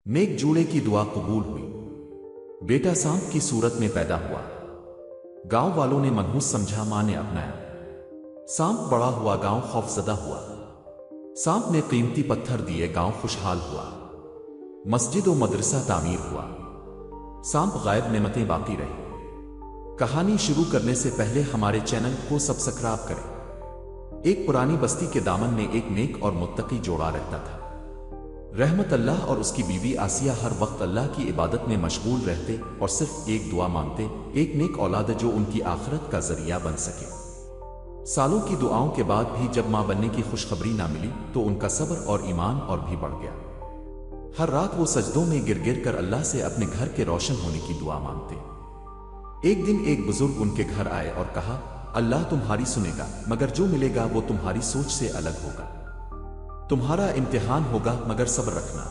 नेक जूड़े की दुआ कबूल हुई। बेटा सांप की सूरत में पैदा हुआ। गांव वालों ने मनहूस समझा, मां ने अपनाया। सांप बड़ा हुआ, गांव खौफजदा हुआ। सांप ने कीमती पत्थर दिए, गांव खुशहाल हुआ। मस्जिद व मदरसा तामीर हुआ। सांप गायब, नेमतें बाकी रही। कहानी शुरू करने से पहले हमारे चैनल को सब्सक्राइब करें। एक पुरानी बस्ती के दामन में एक नेक और मुत्तकी जोड़ा रहता था। रहमत अल्लाह और उसकी बीवी आसिया हर वक्त अल्लाह की इबादत में मशगूल रहते और सिर्फ एक दुआ मांगते, एक नेक औलाद जो उनकी आखिरत का जरिया बन सके। सालों की दुआओं के बाद भी जब मां बनने की खुशखबरी ना मिली तो उनका सब्र और ईमान और भी बढ़ गया। हर रात वो सजदों में गिर गिर कर अल्लाह से अपने घर के रोशन होने की दुआ मांगते। एक दिन एक बुजुर्ग उनके घर आए और कहा, अल्लाह तुम्हारी सुनेगा, मगर जो मिलेगा वो तुम्हारी सोच से अलग होगा। तुम्हारा इम्तिहान होगा, मगर सब्र रखना।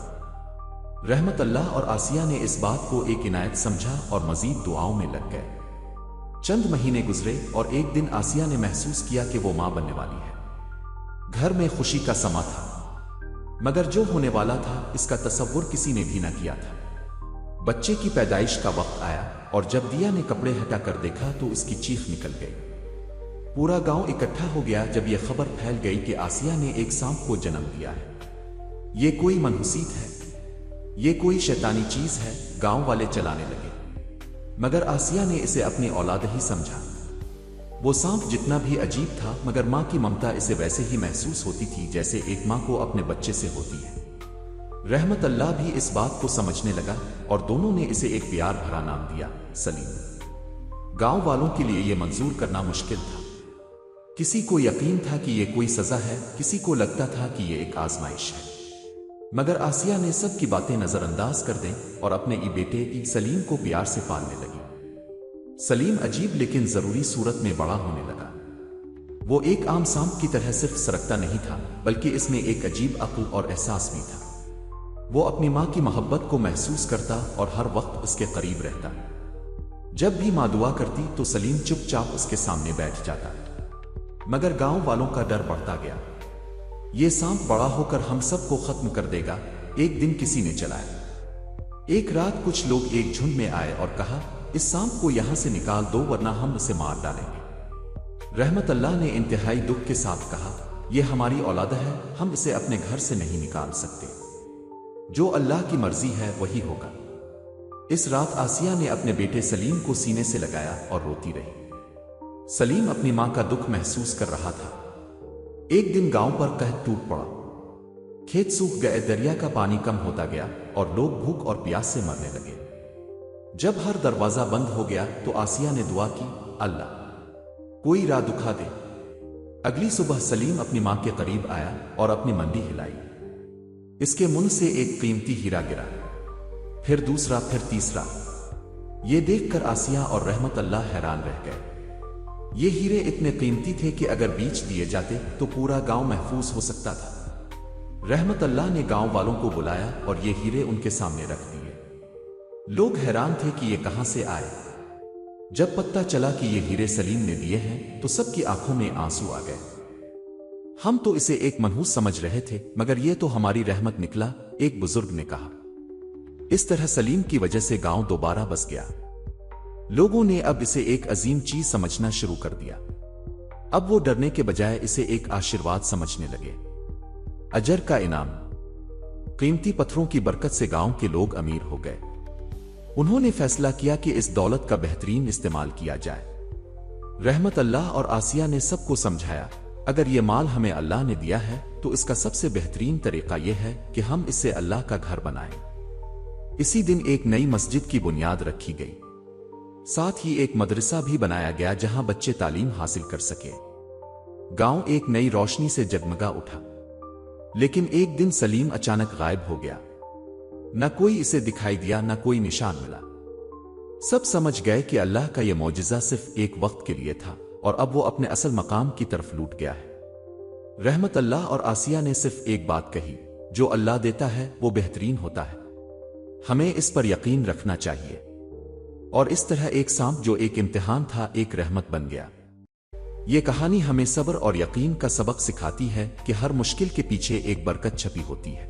रहमत अल्लाह और आसिया ने इस बात को एक इनायत समझा और मजीद दुआओं में लग गए। चंद महीने गुजरे और एक दिन आसिया ने महसूस किया कि वो मां बनने वाली है। घर में खुशी का समा था, मगर जो होने वाला था इसका तसव्वुर किसी ने भी न किया था। बच्चे की पैदाइश का वक्त आया और जब दिया ने कपड़े हटाकर देखा तो उसकी चीख निकल गई। पूरा गांव इकट्ठा हो गया जब यह खबर फैल गई कि आसिया ने एक सांप को जन्म दिया है। ये कोई मनहूसीत है, ये कोई शैतानी चीज है, गांव वाले चलाने लगे। मगर आसिया ने इसे अपनी औलाद ही समझा। वो सांप जितना भी अजीब था, मगर मां की ममता इसे वैसे ही महसूस होती थी जैसे एक मां को अपने बच्चे से होती है। रहमत अल्लाह भी इस बात को समझने लगा और दोनों ने इसे एक प्यार भरा नाम दिया, सलीम। गांव वालों के लिए यह मंजूर करना मुश्किल था। किसी को यकीन था कि यह कोई सजा है, किसी को लगता था कि यह एक आजमाइश है। मगर आसिया ने सब की बातें नजरअंदाज कर दें और अपने बेटे सलीम को प्यार से पालने लगी। सलीम अजीब लेकिन जरूरी सूरत में बड़ा होने लगा। वो एक आम सांप की तरह सिर्फ सरकता नहीं था, बल्कि इसमें एक अजीब अक्ल और एहसास भी था। वो अपनी मां की मोहब्बत को महसूस करता और हर वक्त उसके करीब रहता। जब भी मां दुआ करती तो सलीम चुपचाप उसके सामने बैठ जाता। मगर गांव वालों का डर बढ़ता गया। ये सांप बड़ा होकर हम सबको खत्म कर देगा, एक दिन किसी ने चलाया। एक रात कुछ लोग एक झुंड में आए और कहा, इस सांप को यहां से निकाल दो वरना हम इसे मार डालेंगे। रहमत अल्लाह ने इंतहाई दुख के साथ कहा, यह हमारी औलाद है, हम इसे अपने घर से नहीं निकाल सकते। जो अल्लाह की मर्जी है वही होगा। इस रात आसिया ने अपने बेटे सलीम को सीने से लगाया और रोती रही। सलीम अपनी मां का दुख महसूस कर रहा था। एक दिन गांव पर कहर टूट पड़ा। खेत सूख गए, दरिया का पानी कम होता गया और लोग भूख और प्यास से मरने लगे। जब हर दरवाजा बंद हो गया तो आसिया ने दुआ की, अल्लाह कोई राह दिखा दे। अगली सुबह सलीम अपनी मां के करीब आया और अपनी मंडी हिलाई। इसके मुंह से एक कीमती हीरा गिरा, फिर दूसरा, फिर तीसरा। यह देखकर आसिया और रहमत अल्लाह हैरान रह गए। ये हीरे इतने कीमती थे कि अगर बेच दिए जाते तो पूरा गांव महफूज हो सकता था। रहमत अल्लाह ने गांव वालों को बुलाया और ये हीरे उनके सामने रख दिए। लोग हैरान थे कि ये कहां से आए। जब पता चला कि ये हीरे सलीम ने दिए हैं तो सबकी आंखों में आंसू आ गए। हम तो इसे एक मनहूस समझ रहे थे, मगर यह तो हमारी रहमत निकला, एक बुजुर्ग ने कहा। इस तरह सलीम की वजह से गांव दोबारा बस गया। लोगों ने अब इसे एक अजीम चीज समझना शुरू कर दिया। अब वो डरने के बजाय इसे एक आशीर्वाद समझने लगे। अजर का इनाम। कीमती पत्थरों की बरकत से गांव के लोग अमीर हो गए। उन्होंने फैसला किया कि इस दौलत का बेहतरीन इस्तेमाल किया जाए। रहमत अल्लाह और आसिया ने सबको समझाया, अगर ये माल हमें अल्लाह ने दिया है तो इसका सबसे बेहतरीन तरीका यह है कि हम इससे अल्लाह का घर बनाएं। इसी दिन एक नई मस्जिद की बुनियाद रखी गई। साथ ही एक मदरसा भी बनाया गया जहां बच्चे तालीम हासिल कर सके। गांव एक नई रोशनी से जगमगा उठा। लेकिन एक दिन सलीम अचानक गायब हो गया। न कोई इसे दिखाई दिया, न कोई निशान मिला। सब समझ गए कि अल्लाह का यह मौजिज़ा सिर्फ एक वक्त के लिए था और अब वो अपने असल मकाम की तरफ लूट गया है। रहमत अल्लाह और आसिया ने सिर्फ एक बात कही, जो अल्लाह देता है वो बेहतरीन होता है, हमें इस पर यकीन रखना चाहिए। और इस तरह एक सांप जो एक इम्तिहान था एक रहमत बन गया। ये कहानी हमें सब्र और यकीन का सबक सिखाती है कि हर मुश्किल के पीछे एक बरकत छपी होती है।